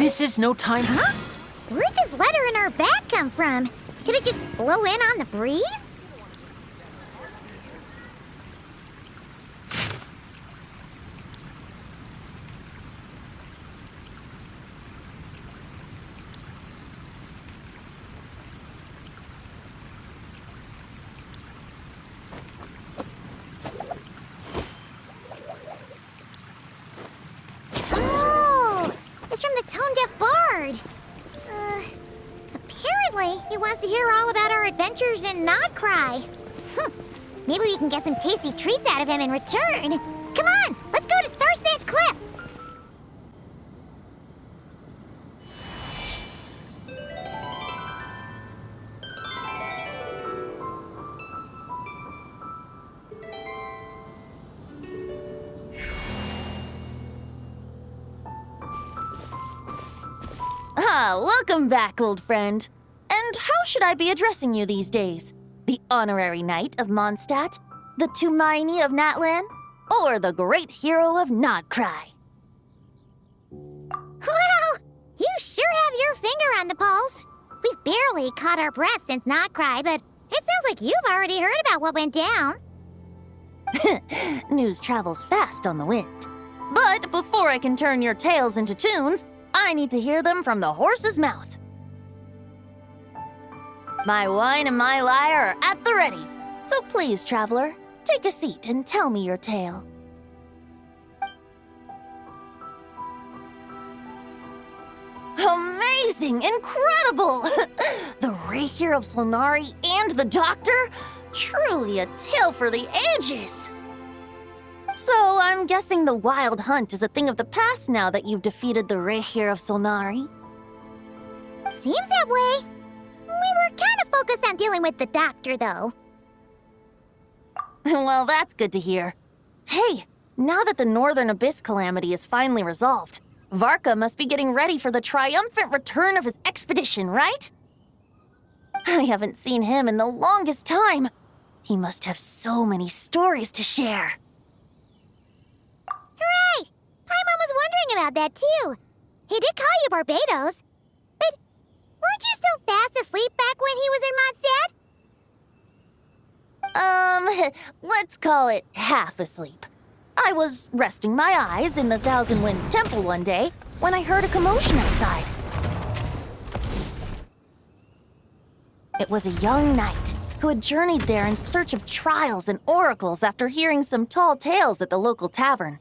This is no time. Huh? Where'd this letter in our bag come from? Did it just blow in on the breeze? Tone-deaf bard. Apparently, he wants to hear all about our adventures in Nodcry. Maybe we can get some tasty treats out of him in return. Come on, let's go to Star Snatch Cliff. Welcome back, old friend. And how should I be addressing you these days? The honorary knight of Mondstadt? The Tumaini of Natlan? Or the great hero of Nodcry? Well, you sure have your finger on the pulse. We've barely caught our breath since Nodcry, but it sounds like you've already heard about what went down. News travels fast on the wind. But before I can turn your tales into tunes, I need to hear them from the horse's mouth. My wine and my lyre are at the ready. So please, traveler, take a seat and tell me your tale. Amazing! Incredible! The Rahier of Solnari and the Doctor? Truly a tale for the ages! So, I'm guessing the Wild Hunt is a thing of the past now that you've defeated the Rahier of Solnari? Seems that way. We were kind of focused on dealing with the Doctor, though. Well, that's good to hear. Hey, now that the Northern Abyss calamity is finally resolved, Varka must be getting ready for the triumphant return of his expedition, right? I haven't seen him in the longest time. He must have so many stories to share. Hooray! Paimon was wondering about that, too. He did call you Barbados. But weren't you still fast asleep back when he was in Mondstadt? Let's call it half asleep. I was resting my eyes in the Thousand Winds Temple one day when I heard a commotion outside. It was a young knight who had journeyed there in search of trials and oracles after hearing some tall tales at the local tavern.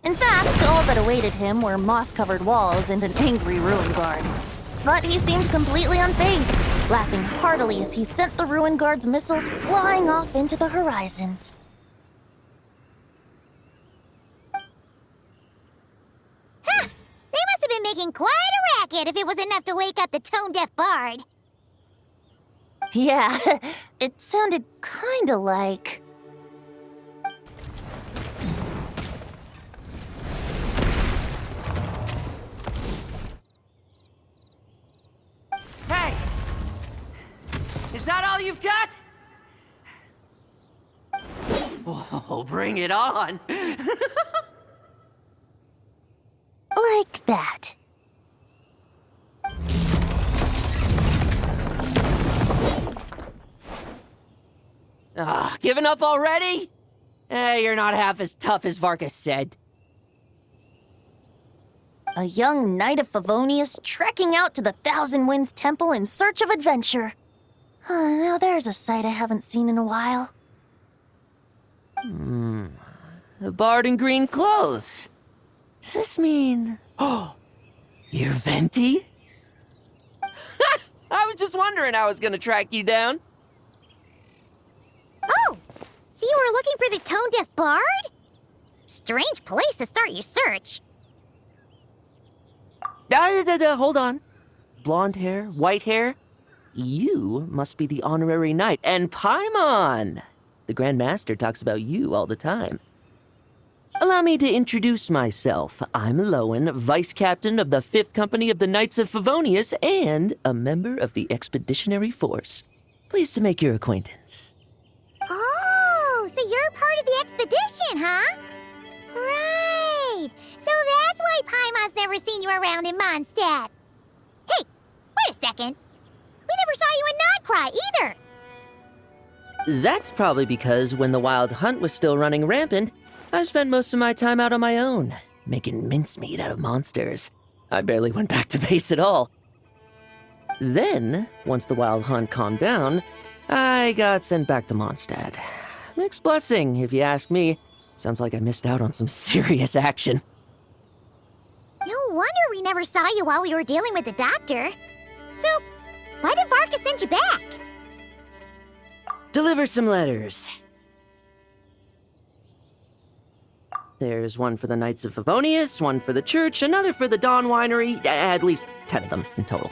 In fact, all that awaited him were moss-covered walls and an angry ruin guard. But he seemed completely unfazed, laughing heartily as he sent the ruin guard's missiles flying off into the horizons. Huh! They must have been making quite a racket if it was enough to wake up the tone-deaf bard. Yeah, it sounded kinda like... Hey! Is that all you've got? Oh, bring it on! like that. Giving up already? You're not half as tough as Varka said. A young knight of Favonius trekking out to the Thousand Winds Temple in search of adventure. Now there's a sight I haven't seen in a while. A bard in green clothes. Does this mean... Oh, you're Venti? I was just wondering how I was gonna track you down. Oh, so you were looking for the tone-deaf bard? Strange place to start your search. Hold on. Blonde hair, white hair. You must be the honorary knight. And Paimon! The Grand Master talks about you all the time. Allow me to introduce myself. I'm Lowen, Vice Captain of the 5th Company of the Knights of Favonius and a member of the Expeditionary Force. Pleased to make your acquaintance. Oh, so you're part of the expedition, huh? Right. So that's why never seen you around in Mondstadt. Hey, wait a second. We never saw you in Nodcry either. That's probably because when the Wild Hunt was still running rampant, I spent most of my time out on my own, making mincemeat out of monsters. I barely went back to base at all. Then, once the Wild Hunt calmed down, I got sent back to Mondstadt. Mixed blessing, if you ask me. Sounds like I missed out on some serious action. No wonder we never saw you while we were dealing with the doctor. So, why did Varka send you back? Deliver some letters. There's one for the Knights of Favonius, one for the church, another for the Dawn Winery, at least 10 of them in total.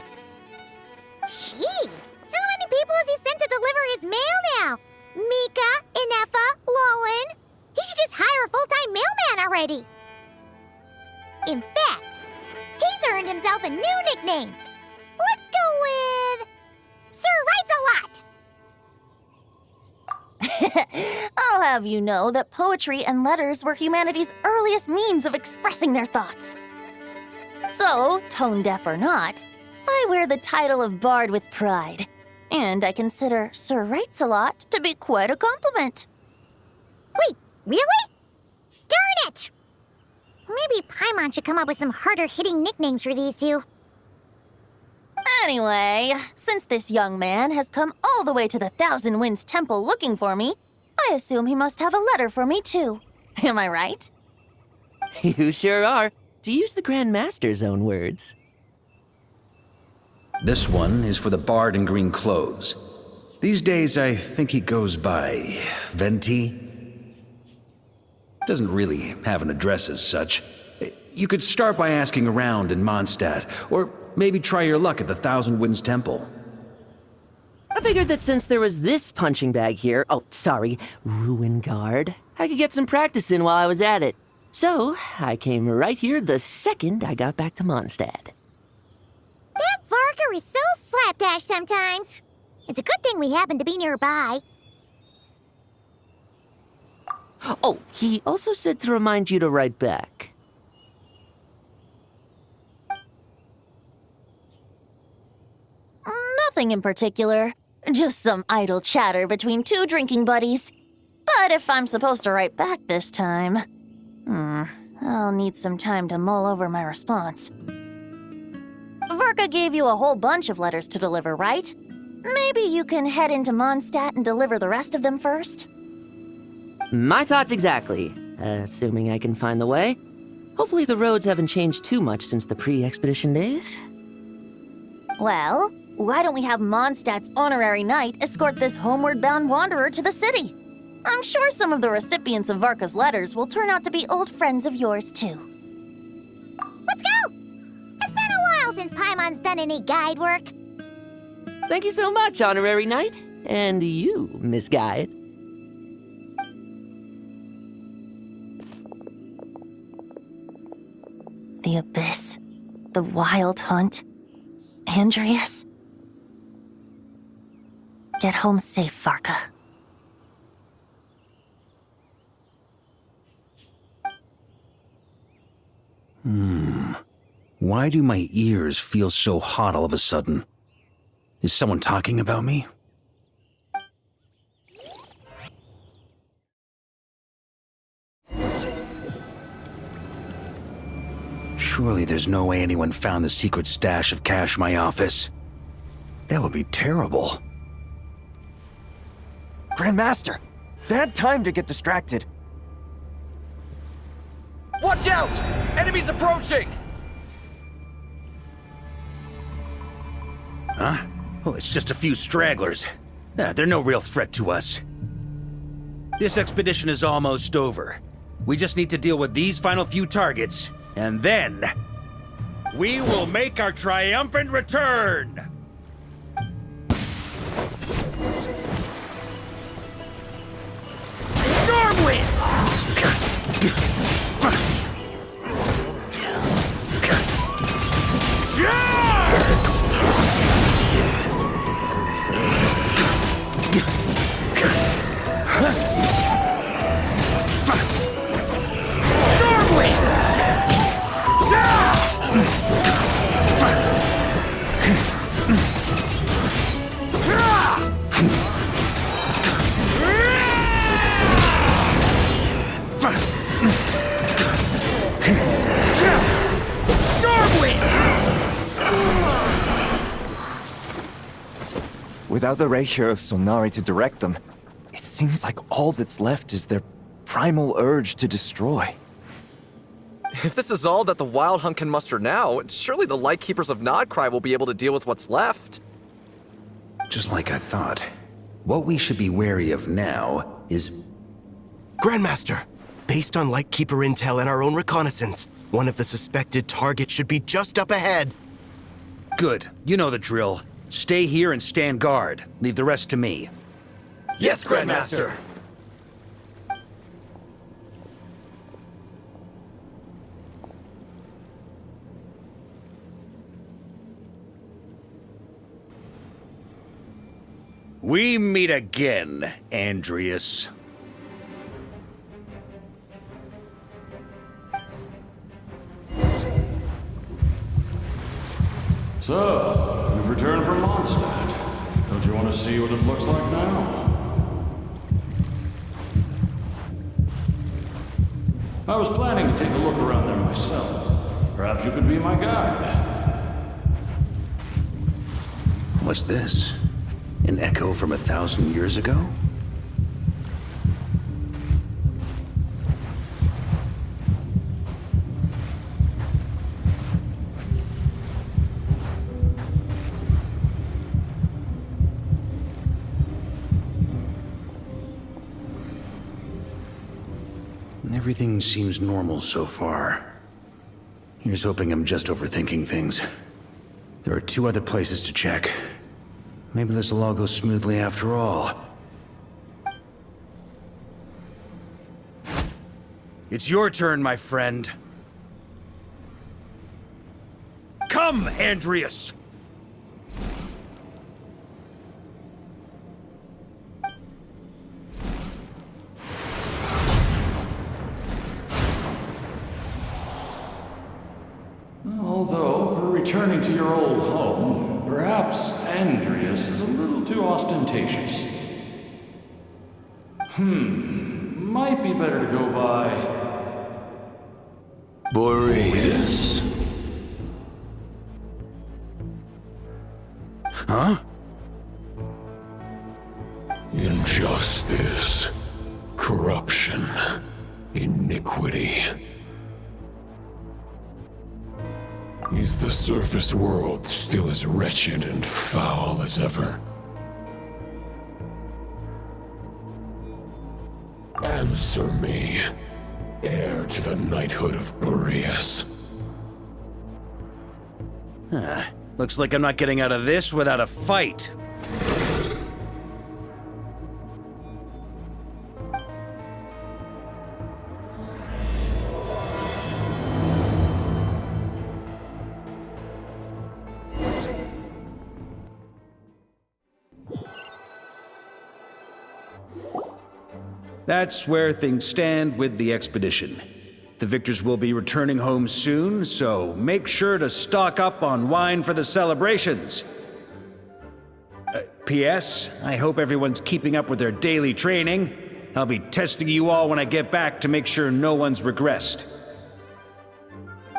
Jeez, how many people has he sent to deliver his mail now? Mika, Inefa, Lolan? He should just hire a full-time mailman already. In fact, he's earned himself a new nickname. Let's go with... Sir Writes-A-Lot. I'll have you know that poetry and letters were humanity's earliest means of expressing their thoughts. So, tone-deaf or not, I wear the title of Bard with pride. And I consider Sir Writes-A-Lot to be quite a compliment. Wait, really? Darn it! Maybe Paimon should come up with some harder-hitting nicknames for these two. Anyway, since this young man has come all the way to the Thousand Winds Temple looking for me, I assume he must have a letter for me too. Am I right? You sure are, to use the Grand Master's own words. This one is for the Bard in green clothes. These days, I think he goes by Venti. Doesn't really have an address as such. You could start by asking around in Mondstadt, or maybe try your luck at the Thousand Winds Temple. I figured that since there was this punching bag here, Ruin Guard, I could get some practice in while I was at it. So, I came right here the second I got back to Mondstadt. That Varka is so slapdash sometimes. It's a good thing we happen to be nearby. Oh, he also said to remind you to write back. Nothing in particular. Just some idle chatter between two drinking buddies. But if I'm supposed to write back this time... I'll need some time to mull over my response. Varka gave you a whole bunch of letters to deliver, right? Maybe you can head into Mondstadt and deliver the rest of them first? My thoughts exactly, assuming I can find the way. Hopefully the roads haven't changed too much since the pre-expedition days. Well, why don't we have Mondstadt's honorary knight escort this homeward-bound wanderer to the city? I'm sure some of the recipients of Varka's letters will turn out to be old friends of yours, too. Let's go! It's been a while since Paimon's done any guide work. Thank you so much, Honorary Knight. And you, Miss Guide. The Abyss. The Wild Hunt. Andreas. Get home safe, Varka. Why do my ears feel so hot all of a sudden? Is someone talking about me? Surely there's no way anyone found the secret stash of cash in my office. That would be terrible. Grandmaster, bad time to get distracted. Watch out! Enemies approaching! Huh? Oh, it's just a few stragglers. They're no real threat to us. This expedition is almost over. We just need to deal with these final few targets, and then... we will make our triumphant return! Stormwind! Stormwind! Without the Reikir of Solnari to direct them, it seems like all that's left is their primal urge to destroy. If this is all that the Wild Hunt can muster now, surely the Lightkeepers of Nodcry will be able to deal with what's left. Just like I thought. What we should be wary of now is... Grandmaster, based on Lightkeeper intel and our own reconnaissance, one of the suspected targets should be just up ahead. Good. You know the drill. Stay here and stand guard. Leave the rest to me. Yes, Grandmaster! We meet again, Andreas. So, you've returned from Mondstadt. Don't you want to see what it looks like now? I was planning to take a look around there myself. Perhaps you could be my guide. What's this? An echo from 1,000 years ago? Everything seems normal so far. Here's hoping I'm just overthinking things. There are 2 other places to check. Maybe this will all go smoothly after all. It's your turn, my friend. Come, Andreas! Although, for returning to your old home, perhaps Andreas is a little too ostentatious. Might be better to go by... Boreas. Huh? Injustice. Corruption. Iniquity. Is the surface world still as wretched and foul as ever? Answer me, heir to the knighthood of Boreas. Looks like I'm not getting out of this without a fight. That's where things stand with the expedition. The victors will be returning home soon, so make sure to stock up on wine for the celebrations. P.S. I hope everyone's keeping up with their daily training. I'll be testing you all when I get back to make sure no one's regressed.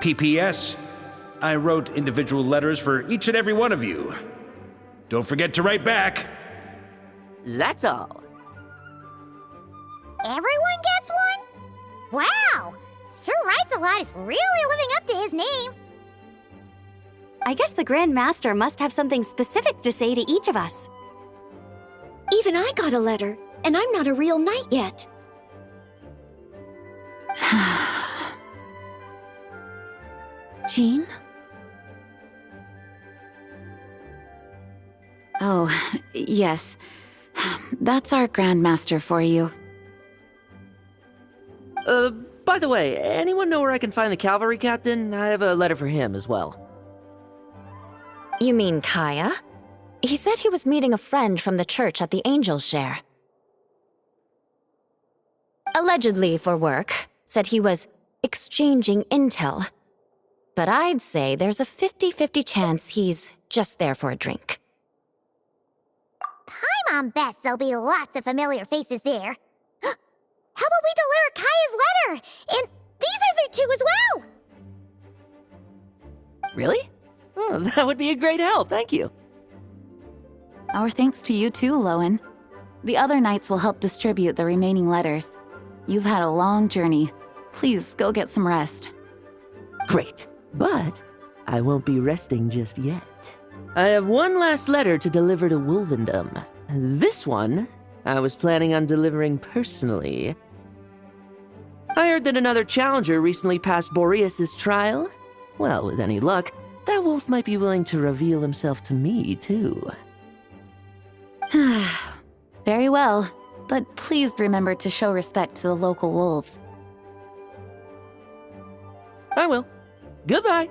P.P.S. I wrote individual letters for each and every one of you. Don't forget to write back. That's all. Everyone gets one? Wow! Sir Writes-A-Lot is really living up to his name. I guess the Grand Master must have something specific to say to each of us. Even I got a letter, and I'm not a real knight yet. Jean? Oh, yes. That's our Grandmaster for you. By the way, anyone know where I can find the cavalry captain? I have a letter for him as well. You mean Kaya? He said he was meeting a friend from the church at the Angel Share. Allegedly for work. Said he was exchanging intel. but I'd say there's a 50-50 chance he's just there for a drink. Paimon bets there'll be lots of familiar faces there. How about we deliver Kaya's letter? And these are there too as well! Really? Oh, that would be a great help, thank you. Our thanks to you too, Lowen. The other knights will help distribute the remaining letters. You've had a long journey. Please go get some rest. Great, but I won't be resting just yet. I have one last letter to deliver to Wolvendom. This one, I was planning on delivering personally. I heard that another challenger recently passed Boreas's trial. Well, with any luck, that wolf might be willing to reveal himself to me, too. Very well, but please remember to show respect to the local wolves. I will. Goodbye.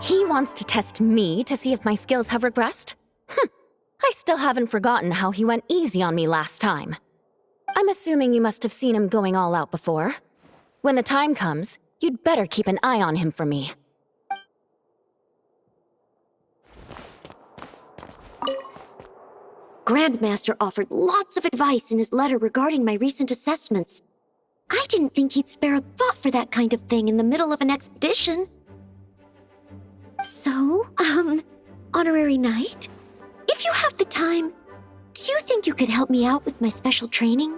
He wants to test me to see if my skills have regressed? I still haven't forgotten how he went easy on me last time. I'm assuming you must have seen him going all out before. When the time comes, you'd better keep an eye on him for me. Grandmaster offered lots of advice in his letter regarding my recent assessments. I didn't think he'd spare a thought for that kind of thing in the middle of an expedition. So, Honorary Knight, if you have the time, do you think you could help me out with my special training?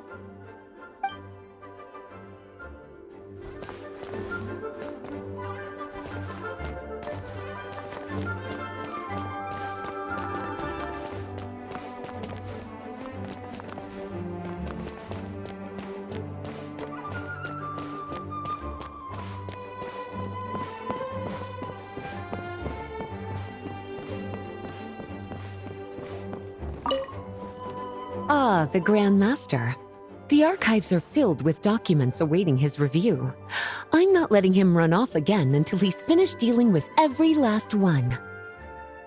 Ah, the Grand Master. The archives are filled with documents awaiting his review. I'm not letting him run off again until he's finished dealing with every last one.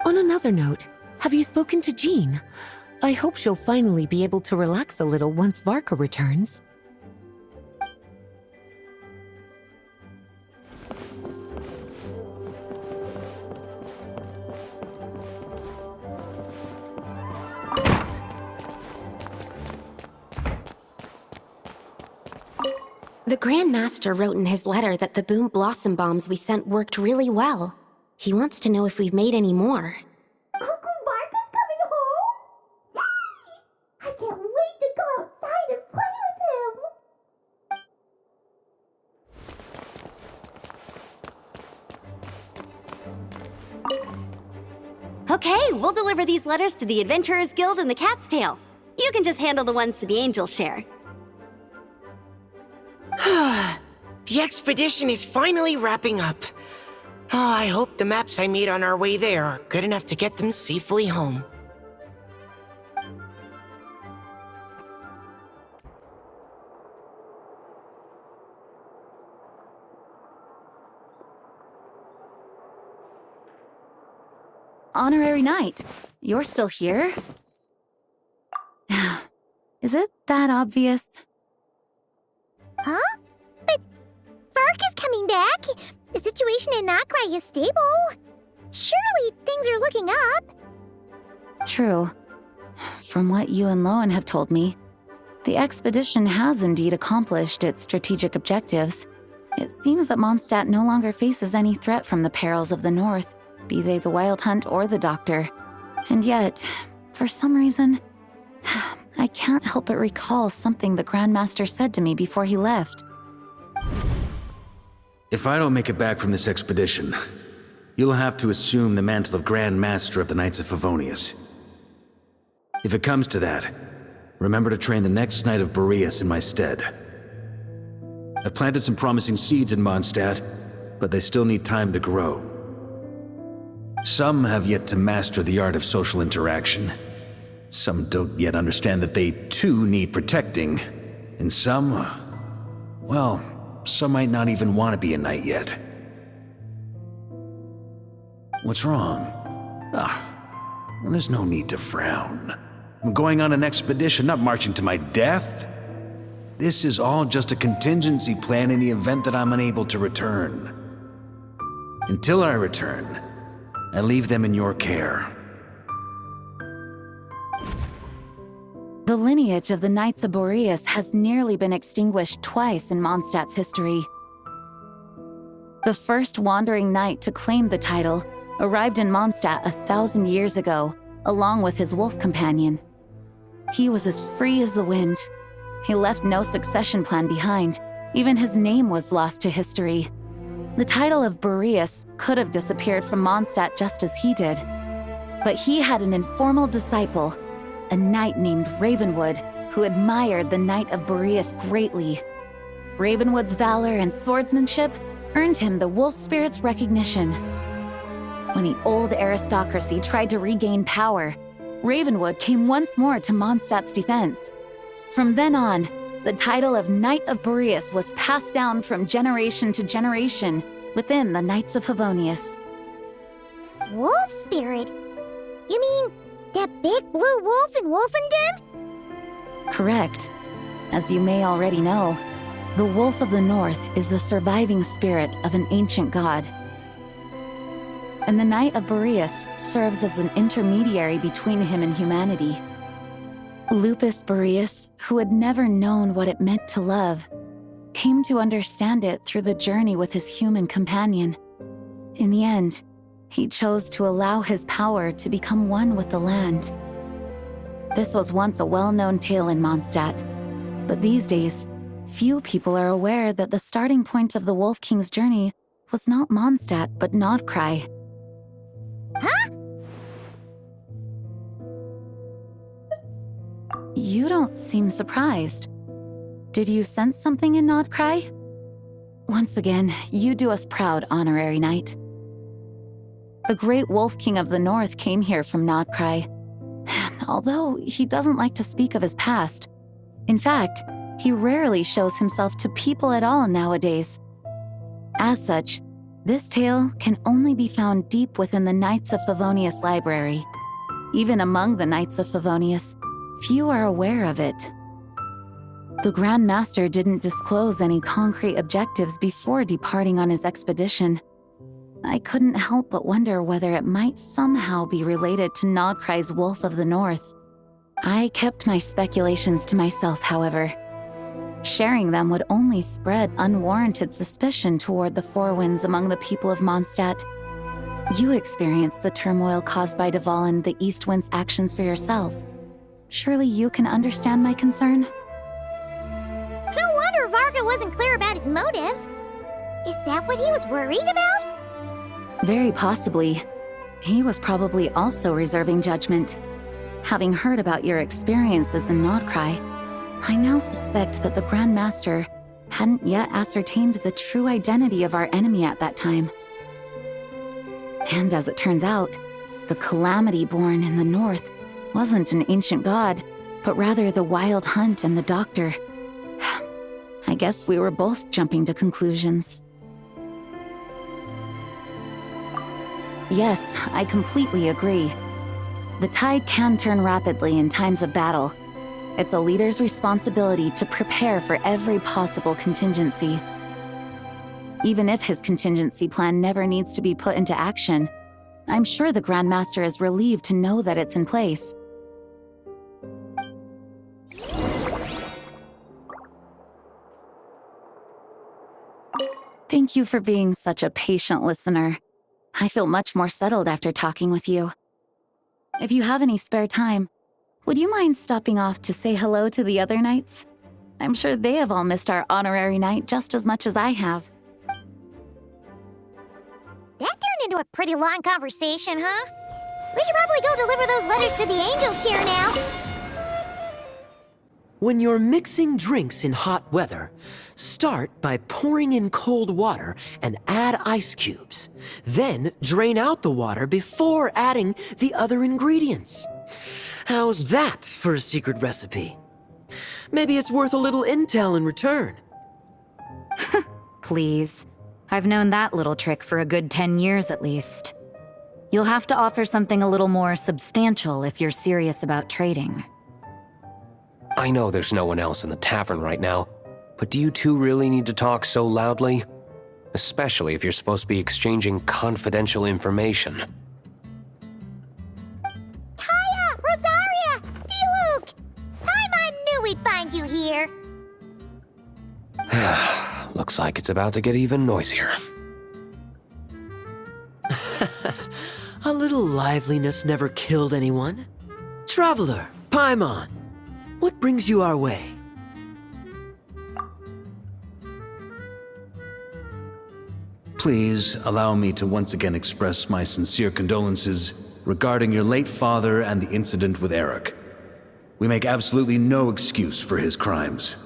On another note, have you spoken to Jean? I hope she'll finally be able to relax a little once Varka returns. The Grand Master wrote in his letter that the Boom Blossom bombs we sent worked really well. He wants to know if we've made any more. Uncle Varka's coming home? Yay! I can't wait to go outside and play with him! Okay, we'll deliver these letters to the Adventurers Guild and the Cat's Tail. You can just handle the ones for the Angel share. The expedition is finally wrapping up. Oh, I hope the maps I made on our way there are good enough to get them safely home. Honorary Knight, you're still here? Is it that obvious? Huh? But Varka's coming back. The situation in Nokrai is stable. Surely things are looking up. True. From what you and Lowen have told me, the expedition has indeed accomplished its strategic objectives. It seems that Mondstadt no longer faces any threat from the perils of the North, be they the Wild Hunt or the Doctor. And yet, for some reason, I can't help but recall something the Grandmaster said to me before he left. If I don't make it back from this expedition, you'll have to assume the mantle of Grand Master of the Knights of Favonius. If it comes to that, remember to train the next Knight of Boreas in my stead. I've planted some promising seeds in Mondstadt, but they still need time to grow. Some have yet to master the art of social interaction. Some don't yet understand that they too need protecting. And some, well, some might not even want to be a knight yet. What's wrong? Well, there's no need to frown. I'm going on an expedition, not marching to my death. This is all just a contingency plan in the event that I'm unable to return. Until I return, I leave them in your care. The lineage of the Knights of Boreas has nearly been extinguished twice in Mondstadt's history. The first wandering knight to claim the title arrived in Mondstadt 1,000 years ago, along with his wolf companion. He was as free as the wind. He left no succession plan behind. Even his name was lost to history. The title of Boreas could have disappeared from Mondstadt just as he did. But he had an informal disciple, a knight named Ravenwood, who admired the Knight of Boreas greatly. Ravenwood's valor and swordsmanship earned him the wolf spirit's recognition. When the old aristocracy tried to regain power, Ravenwood came once more to Mondstadt's defense. From then on, the title of Knight of Boreas was passed down from generation to generation within the Knights of Favonius. Wolf spirit? You mean that big blue wolf in Wolfenden? Correct. As you may already know, the Wolf of the North is the surviving spirit of an ancient god. And the Knight of Boreas serves as an intermediary between him and humanity. Lupus Boreas, who had never known what it meant to love, came to understand it through the journey with his human companion. In the end, he chose to allow his power to become one with the land. This was once a well-known tale in Mondstadt, but these days, few people are aware that the starting point of the Wolf King's journey was not Mondstadt, but Nodcry. Huh? You don't seem surprised. Did you sense something in Nodcry? Once again, you do us proud, Honorary Knight. The great Wolf King of the North came here from Nodcry, although he doesn't like to speak of his past. In fact, he rarely shows himself to people at all nowadays. As such, this tale can only be found deep within the Knights of Favonius library. Even among the Knights of Favonius, few are aware of it. The Grand Master didn't disclose any concrete objectives before departing on his expedition. I couldn't help but wonder whether it might somehow be related to Nodcry's Wolf of the North. I kept my speculations to myself, however. Sharing them would only spread unwarranted suspicion toward the Four Winds among the people of Mondstadt. You experienced the turmoil caused by Duvall and the East Wind's actions for yourself. Surely you can understand my concern? No wonder Varka wasn't clear about his motives. Is that what he was worried about? Very possibly. He was probably also reserving judgment. Having heard about your experiences in Nodcry, I now suspect that the Grand Master hadn't yet ascertained the true identity of our enemy at that time. And as it turns out, the Calamity born in the north wasn't an ancient god, but rather the Wild Hunt and the Doctor. I guess we were both jumping to conclusions. Yes, I completely agree. The tide can turn rapidly in times of battle. It's a leader's responsibility to prepare for every possible contingency. Even if his contingency plan never needs to be put into action, I'm sure the Grand Master is relieved to know that it's in place. Thank you for being such a patient listener. I feel much more settled after talking with you. If you have any spare time, would you mind stopping off to say hello to the other knights? I'm sure they have all missed our honorary knight just as much as I have. That turned into a pretty long conversation, huh? We should probably go deliver those letters to the angels here now. When you're mixing drinks in hot weather, start by pouring in cold water and add ice cubes. Then drain out the water before adding the other ingredients. How's that for a secret recipe? Maybe it's worth a little intel in return. Please. I've known that little trick for a good 10 years at least. You'll have to offer something a little more substantial if you're serious about trading. I know there's no one else in the tavern right now, but do you two really need to talk so loudly? Especially if you're supposed to be exchanging confidential information. Kaya! Rosaria! D-Luke! I knew we'd find you here! Looks like it's about to get even noisier. A little liveliness never killed anyone. Traveler, Paimon, what brings you our way? Please allow me to once again express my sincere condolences regarding your late father and the incident with Eric. We make absolutely no excuse for his crimes.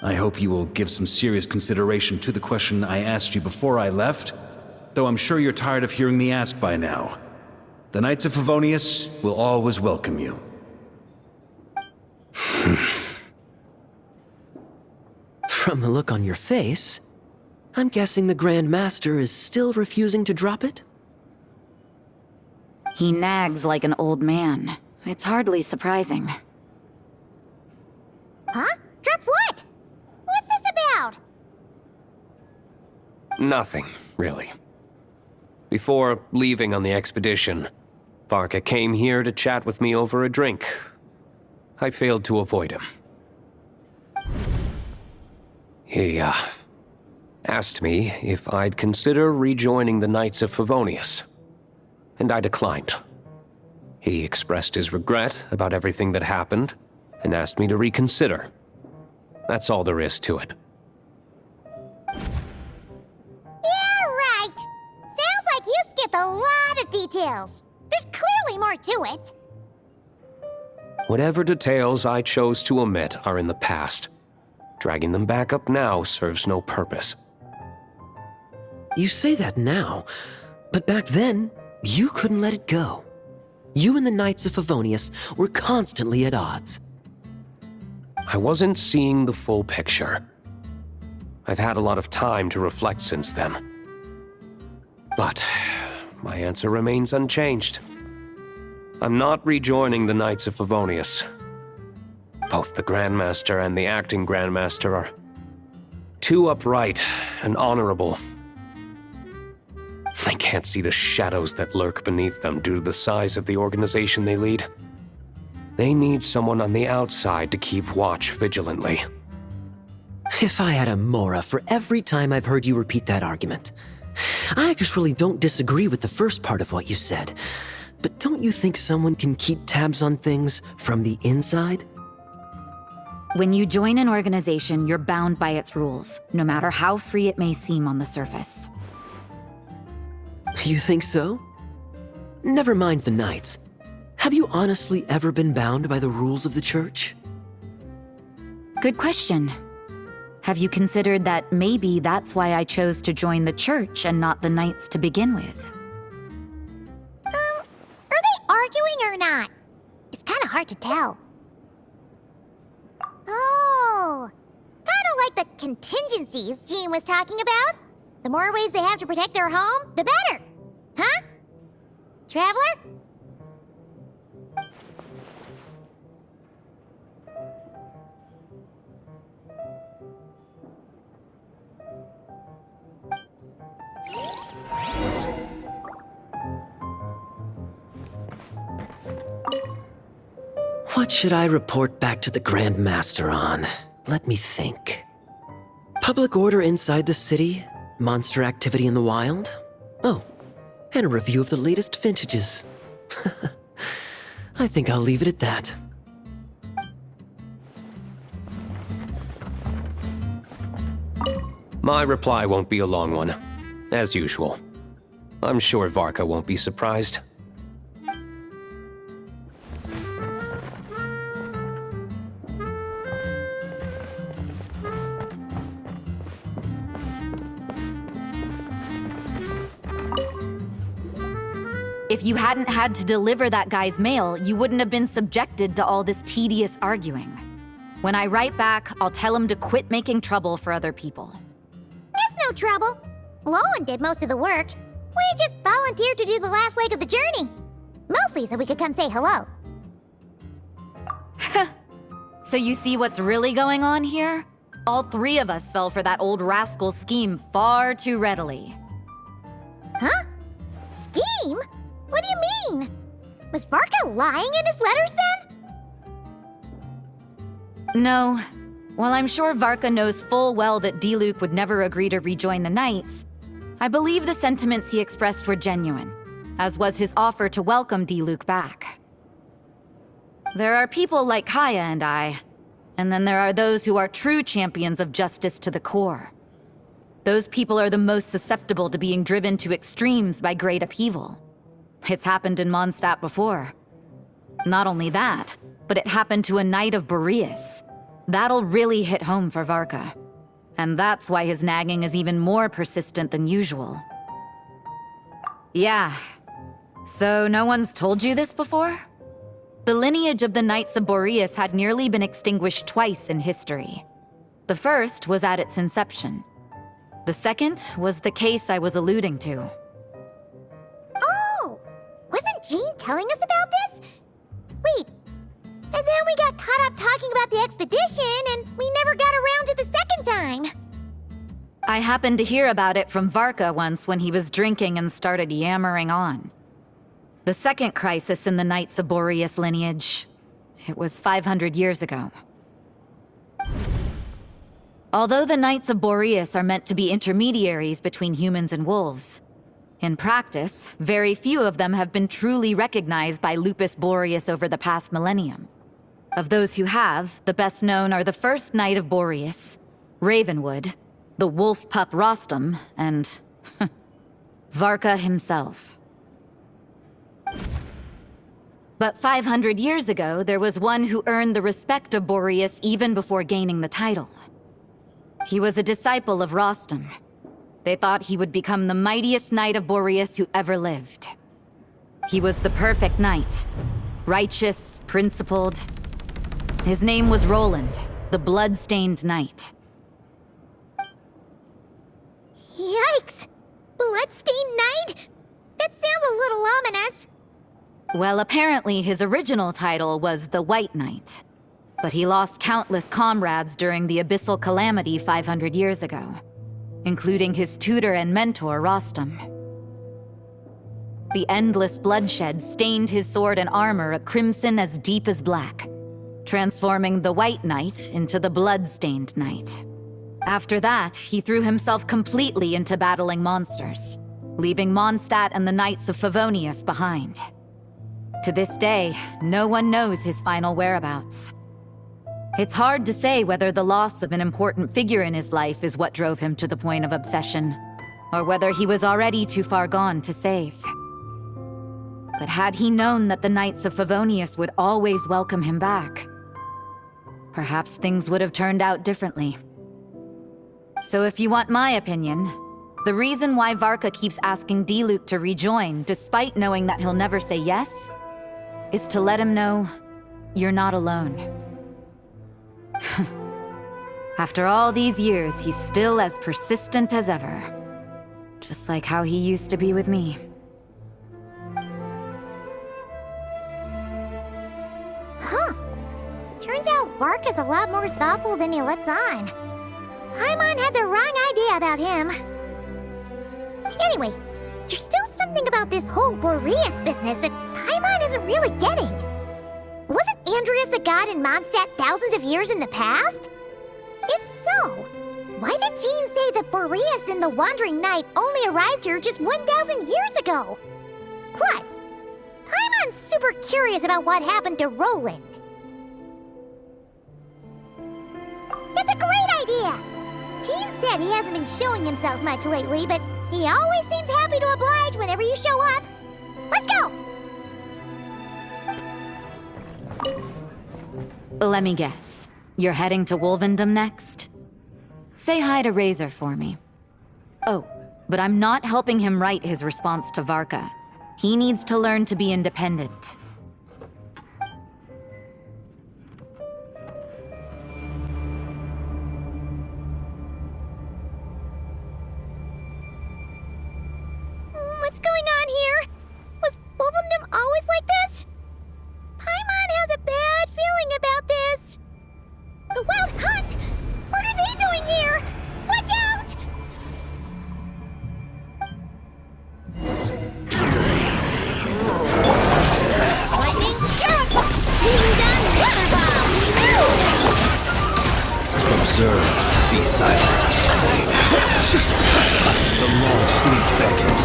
I hope you will give some serious consideration to the question I asked you before I left, though I'm sure you're tired of hearing me ask by now. The Knights of Favonius will always welcome you. From the look on your face, I'm guessing the Grand Master is still refusing to drop it? He nags like an old man. It's hardly surprising. Huh? Drop what? What's this about? Nothing, really. Before leaving on the expedition, Varka came here to chat with me over a drink. I failed to avoid him. He, asked me if I'd consider rejoining the Knights of Favonius, and I declined. He expressed his regret about everything that happened, and asked me to reconsider. That's all there is to it. Yeah, right! Sounds like you skipped a lot of details. There's clearly more to it. Whatever details I chose to omit are in the past. Dragging them back up now serves no purpose. You say that now, but back then, you couldn't let it go. You and the Knights of Favonius were constantly at odds. I wasn't seeing the full picture. I've had a lot of time to reflect since then. But my answer remains unchanged. I'm not rejoining the Knights of Favonius. Both the Grandmaster and the acting Grandmaster are too upright and honorable. I can't see the shadows that lurk beneath them due to the size of the organization they lead. They need someone on the outside to keep watch vigilantly. If I had a Mora for every time I've heard you repeat that argument. I actually don't disagree with the first part of what you said, but don't you think someone can keep tabs on things from the inside? When you join an organization, you're bound by its rules, no matter how free it may seem on the surface. You think so? Never mind the Knights. Have you honestly ever been bound by the rules of the Church? Good question. Have you considered that maybe that's why I chose to join the Church and not the Knights to begin with? Are they arguing or not? It's kind of hard to tell. Oh, kind of like the contingencies Jean was talking about. The more ways they have to protect their home, the better. Huh? Traveler? What should I report back to the Grand Master on? Let me think. Public order inside the city, monster activity in the wild. Oh, and a review of the latest vintages. I think I'll leave it at that. My reply won't be a long one, as usual. I'm sure Varka won't be surprised. If you hadn't had to deliver that guy's mail, you wouldn't have been subjected to all this tedious arguing. When I write back, I'll tell him to quit making trouble for other people. That's no trouble. Lowen did most of the work. We just volunteered to do the last leg of the journey. Mostly so we could come say hello. So you see what's really going on here? All three of us fell for that old rascal's scheme far too readily. Huh? Scheme? What do you mean? Was Varka lying in his letters then? No. While I'm sure Varka knows full well that Diluc would never agree to rejoin the Knights, I believe the sentiments he expressed were genuine, as was his offer to welcome Diluc back. There are people like Kaya and I, and then there are those who are true champions of justice to the core. Those people are the most susceptible to being driven to extremes by great upheaval. It's happened in Mondstadt before. Not only that, but it happened to a Knight of Boreas. That'll really hit home for Varka. And that's why his nagging is even more persistent than usual. Yeah. So no one's told you this before? The lineage of the Knights of Boreas had nearly been extinguished twice in history. The first was at its inception. The second was the case I was alluding to. Oh! Wasn't Jean telling us about this? Wait, and then we got caught up talking about the expedition, and we never got around to the second time. I happened to hear about it from Varka once when he was drinking and started yammering on. The second crisis in the Knights of Boreas lineage. It was 500 years ago. Although the Knights of Boreas are meant to be intermediaries between humans and wolves, in practice, very few of them have been truly recognized by Lupus Boreas over the past millennium. Of those who have, the best known are the first Knight of Boreas, Ravenwood, the wolf pup Rostam, and Varka himself. But 500 years ago, there was one who earned the respect of Boreas even before gaining the title. He was a disciple of Rostam. They thought he would become the mightiest Knight of Boreas who ever lived. He was the perfect knight. Righteous, principled. His name was Roland, the blood-stained knight. Yikes! Bloodstained Knight? That sounds a little ominous. Well, apparently his original title was the White Knight. But he lost countless comrades during the Abyssal Calamity 500 years ago, including his tutor and mentor, Rostam. The endless bloodshed stained his sword and armor a crimson as deep as black, transforming the White Knight into the Blood-Stained Knight. After that, he threw himself completely into battling monsters, leaving Mondstadt and the Knights of Favonius behind. To this day, no one knows his final whereabouts. It's hard to say whether the loss of an important figure in his life is what drove him to the point of obsession, or whether he was already too far gone to save. But had he known that the Knights of Favonius would always welcome him back, perhaps things would have turned out differently. So if you want my opinion, the reason why Varka keeps asking Diluc to rejoin, despite knowing that he'll never say yes, is to let him know you're not alone. After all these years, he's still as persistent as ever. Just like how he used to be with me. Huh. Turns out Varka's a lot more thoughtful than he lets on. Paimon had the wrong idea about him. Anyway, there's still something about this whole Boreas business that Paimon isn't really getting. Wasn't Andreas a god in Mondstadt thousands of years in the past? If so, why did Jean say that Boreas and the Wandering Knight only arrived here just 1,000 years ago? Plus, Paimon's super curious about what happened to Roland. That's a great idea! Jean said he hasn't been showing himself much lately, but he always seems happy to oblige whenever you show up. Let's go! Let me guess. You're heading to Wolvendom next? Say hi to Razor for me. Oh, but I'm not helping him write his response to Varka. He needs to learn to be independent. What's going on here? Was Wolfendom always like this? Paimon has a bad feeling about this. The Wild Hunt! What are they doing here? Watch out! Lightning Sheriff! Done Water Bomb! Observe, be silent. The long sleep beckons.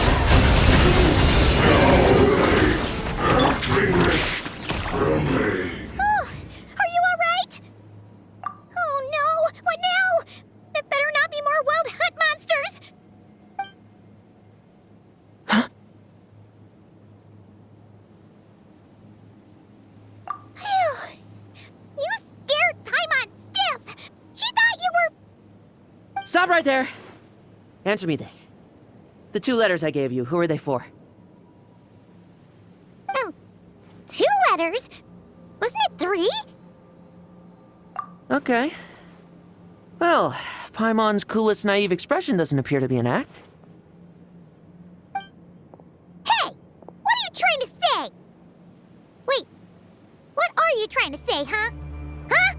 Oh, are you alright? Oh no! What now? There better not be more Wild Hunt monsters! Phew. You scared Paimon stiff! She thought you were... Stop right there! Answer me this. The 2 letters I gave you, who are they for? 2 letters? Wasn't it 3? Okay. Well, Paimon's coolest naive expression doesn't appear to be an act. Hey! What are you trying to say? Wait, what are you trying to say, huh? Huh?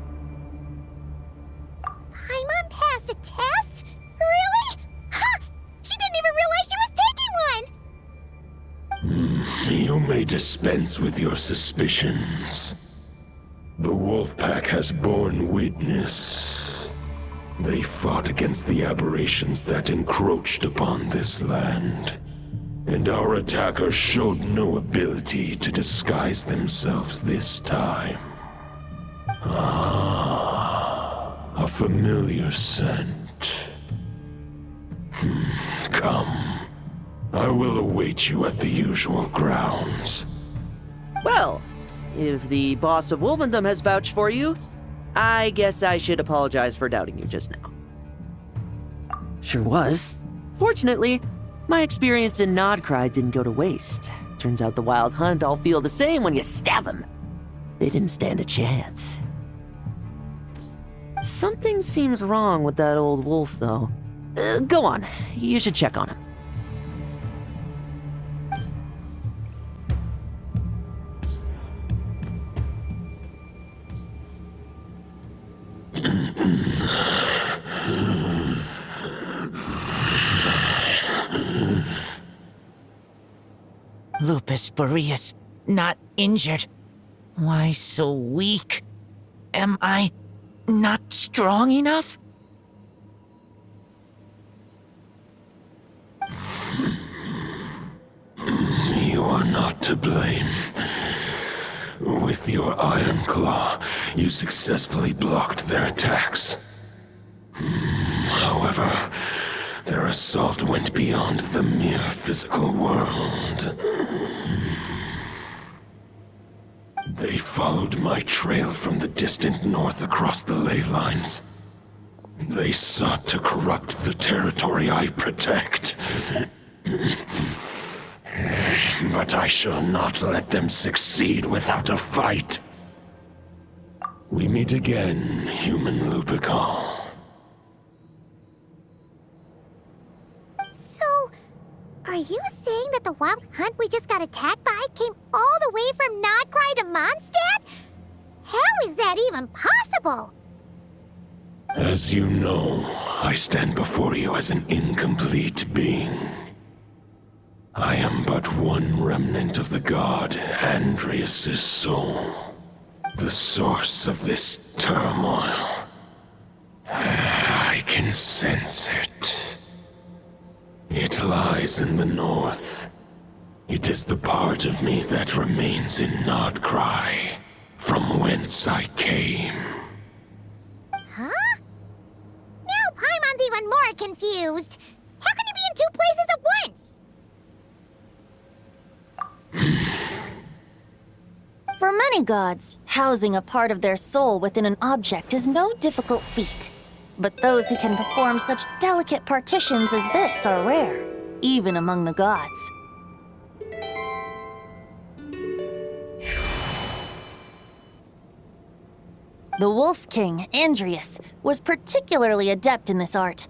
Paimon passed a test? Really? Huh! She didn't even realize she was taking one! You may dispense with your suspicions. The Wolfpack has borne witness. They fought against the aberrations that encroached upon this land, and our attackers showed no ability to disguise themselves this time. A familiar scent. Come. I will await you at the usual grounds. Well, if the boss of Wolfendom has vouched for you, I guess I should apologize for doubting you just now. Sure was. Fortunately, my experience in Nodcry didn't go to waste. Turns out the Wild Hunt all feel the same when you stab them. They didn't stand a chance. Something seems wrong with that old wolf, though. Go on, you should check on him. Lupus Majoris, not injured. Why so weak? Am I not strong enough? You are not to blame. With your Iron Claw, you successfully blocked their attacks. However, their assault went beyond the mere physical world. They followed my trail from the distant north across the ley lines. They sought to corrupt the territory I protect. But I shall not let them succeed without a fight. We meet again, human Lupical. So, are you saying that the Wild Hunt we just got attacked by came all the way from Nodcry to Mondstadt? How is that even possible? As you know, I stand before you as an incomplete being. I am but one remnant of the god Andrias' soul, the source of this turmoil. I can sense it. It lies in the north. It is the part of me that remains in Nodcry, from whence I came. Huh? Now Paimon's even more confused. How can he be in 2 places at once? For many gods, housing a part of their soul within an object is no difficult feat. But those who can perform such delicate partitions as this are rare, even among the gods. The Wolf King, Andrias, was particularly adept in this art.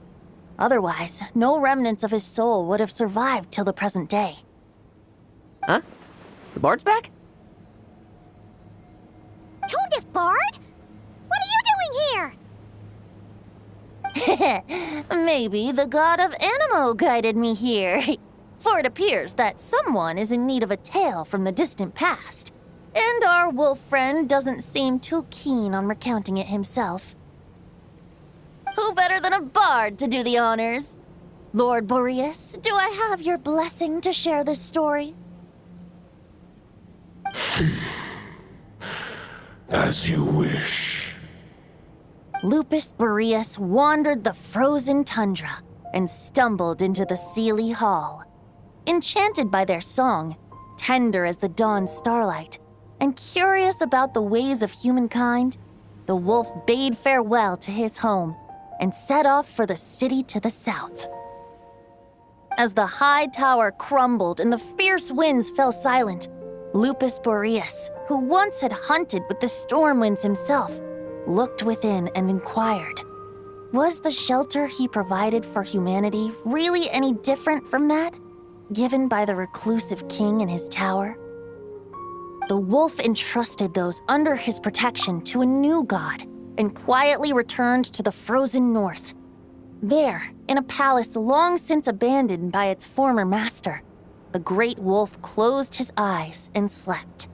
Otherwise, no remnants of his soul would have survived till the present day. Huh? The bard's back? Tone Bard? What are you doing here? Maybe the god of Animo guided me here. For it appears that someone is in need of a tale from the distant past. And our wolf friend doesn't seem too keen on recounting it himself. Who better than a bard to do the honors? Lord Boreas, do I have your blessing to share this story? As you wish. Lupus Boreas wandered the frozen tundra and stumbled into the Seelie Hall. Enchanted by their song, tender as the dawn's starlight, and curious about the ways of humankind, the wolf bade farewell to his home and set off for the city to the south. As the high tower crumbled and the fierce winds fell silent, Lupus Boreas, who once had hunted with the storm winds himself, looked within and inquired, was the shelter he provided for humanity really any different from that given by the reclusive king in his tower? The wolf entrusted those under his protection to a new god and quietly returned to the frozen north. There, in a palace long since abandoned by its former master, the great wolf closed his eyes and slept.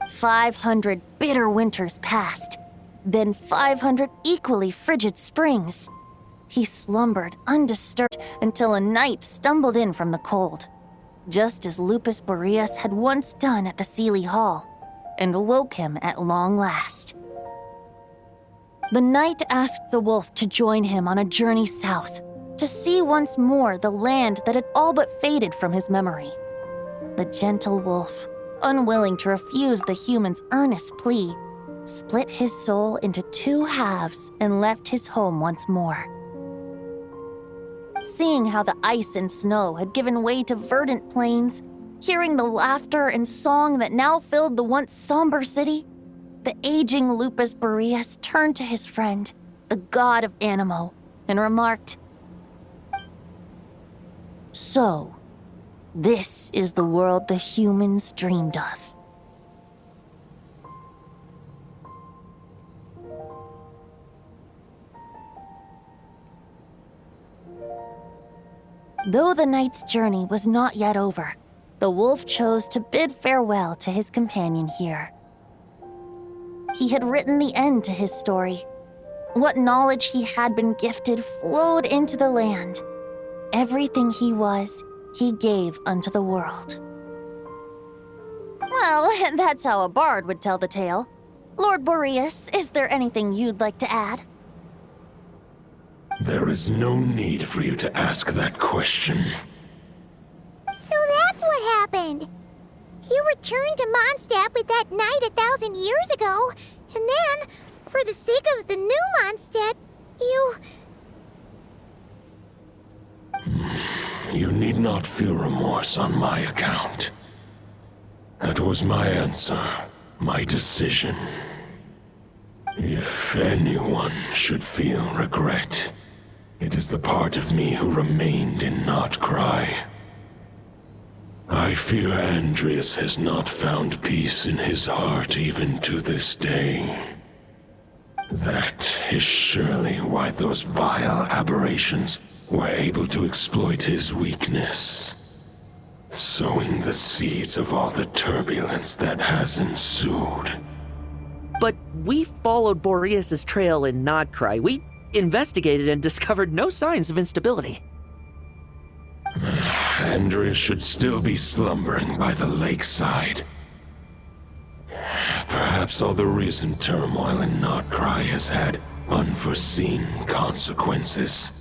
500 bitter winters passed, then 500 equally frigid springs. He slumbered undisturbed until a night stumbled in from the cold, just as Lupus Boreas had once done at the Seelie Hall, and awoke him at long last. The night asked the wolf to join him on a journey south, to see once more the land that had all but faded from his memory. The gentle wolf, unwilling to refuse the human's earnest plea, split his soul into two halves and left his home once more. Seeing how the ice and snow had given way to verdant plains, hearing the laughter and song that now filled the once somber city, the aging Lupus Boreas turned to his friend, the god of Animo, and remarked, "So, this is the world the humans dreamed of." Though the night's journey was not yet over, the wolf chose to bid farewell to his companion here. He had written the end to his story. What knowledge he had been gifted flowed into the land. Everything he was, he gave unto the world. Well, that's how a bard would tell the tale. Lord Boreas, is there anything you'd like to add? There is no need for you to ask that question. So that's what happened. You returned to Mondstadt with that knight 1,000 years ago, and then, for the sake of the new Mondstadt, you... You need not feel remorse on my account. That was my answer, my decision. If anyone should feel regret, it is the part of me who remained and not cry. I fear Andreas has not found peace in his heart even to this day. That is surely why those vile aberrations were able to exploit his weakness, sowing the seeds of all the turbulence that has ensued. But we followed Boreas' trail in Nodcry. We investigated and discovered no signs of instability. Andreas should still be slumbering by the lakeside. Perhaps all the recent turmoil in Nodcry has had unforeseen consequences.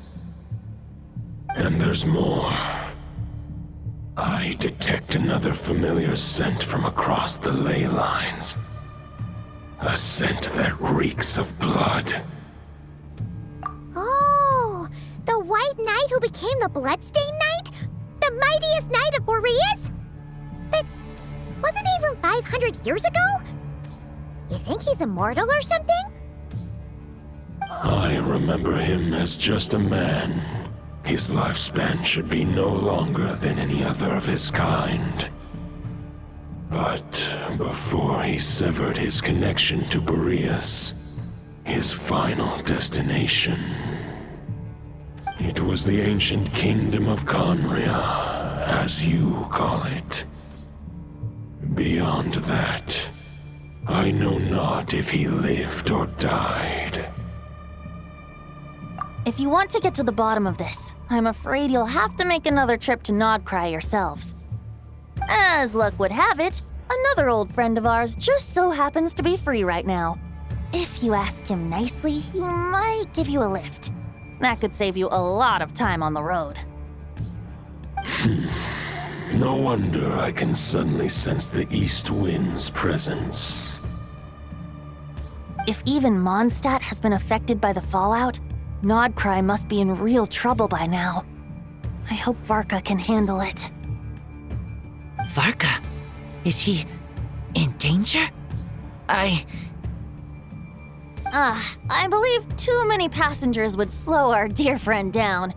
And there's more. I detect another familiar scent from across the ley lines. A scent that reeks of blood. Oh, the White Knight who became the Bloodstained Knight? The mightiest knight of Boreas? But wasn't he from 500 years ago? You think he's immortal or something? I remember him as just a man. His lifespan should be no longer than any other of his kind. But before he severed his connection to Boreas, his final destination, it was the ancient kingdom of Conria, as you call it. Beyond that, I know not if he lived or died. If you want to get to the bottom of this, I'm afraid you'll have to make another trip to Nodcry yourselves. As luck would have it, another old friend of ours just so happens to be free right now. If you ask him nicely, he might give you a lift. That could save you a lot of time on the road. No wonder I can suddenly sense the east wind's presence. If even Mondstadt has been affected by the fallout, Nodcry must be in real trouble by now. I hope Varka can handle it. Varka? Is he in danger? I believe too many passengers would slow our dear friend down.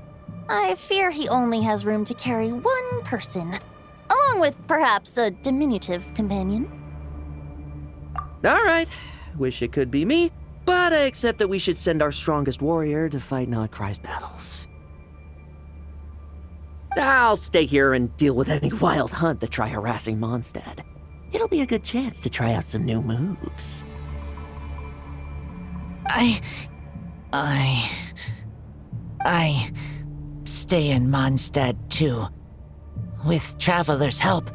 I fear he only has room to carry one person, along with perhaps a diminutive companion. All right. Wish it could be me, but I accept that we should send our strongest warrior to fight Nodcry's battles. I'll stay here and deal with any wild hunt that try harassing Mondstadt. It'll be a good chance to try out some new moves. I stay in Mondstadt too. With Traveler's help,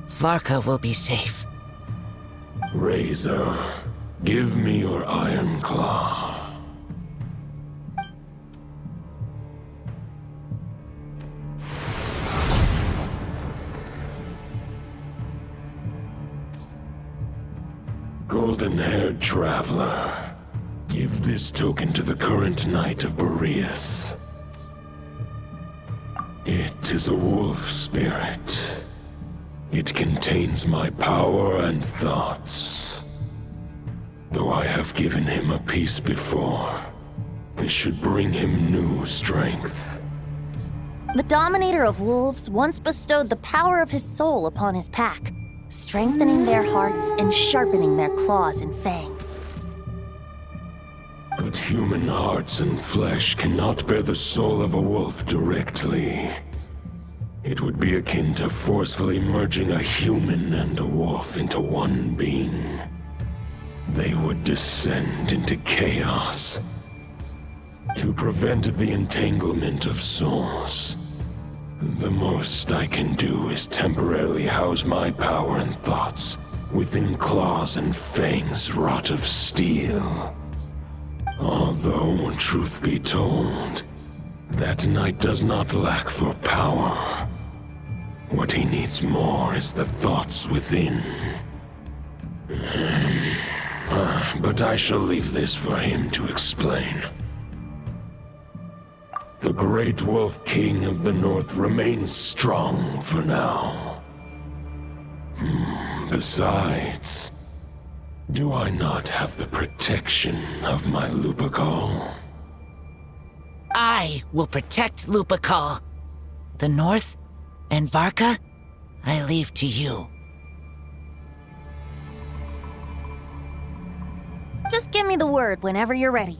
Varka will be safe. Razor, give me your iron claw. Golden-haired traveler, give this token to the current knight of Boreas. It is a wolf spirit. It contains my power and thoughts. Though I have given him a piece before, this should bring him new strength. The Dominator of Wolves once bestowed the power of his soul upon his pack, strengthening their hearts and sharpening their claws and fangs. But human hearts and flesh cannot bear the soul of a wolf directly. It would be akin to forcefully merging a human and a wolf into one being. They would descend into chaos. To prevent the entanglement of souls, the most I can do is temporarily house my power and thoughts within claws and fangs wrought of steel. Although, truth be told, that knight does not lack for power. What he needs more is the thoughts within. But I shall leave this for him to explain. The Great Wolf King of the North remains strong for now. Besides, do I not have the protection of my Lupacol? I will protect Lupacol. The North and Varka, I leave to you. Just give me the word whenever you're ready.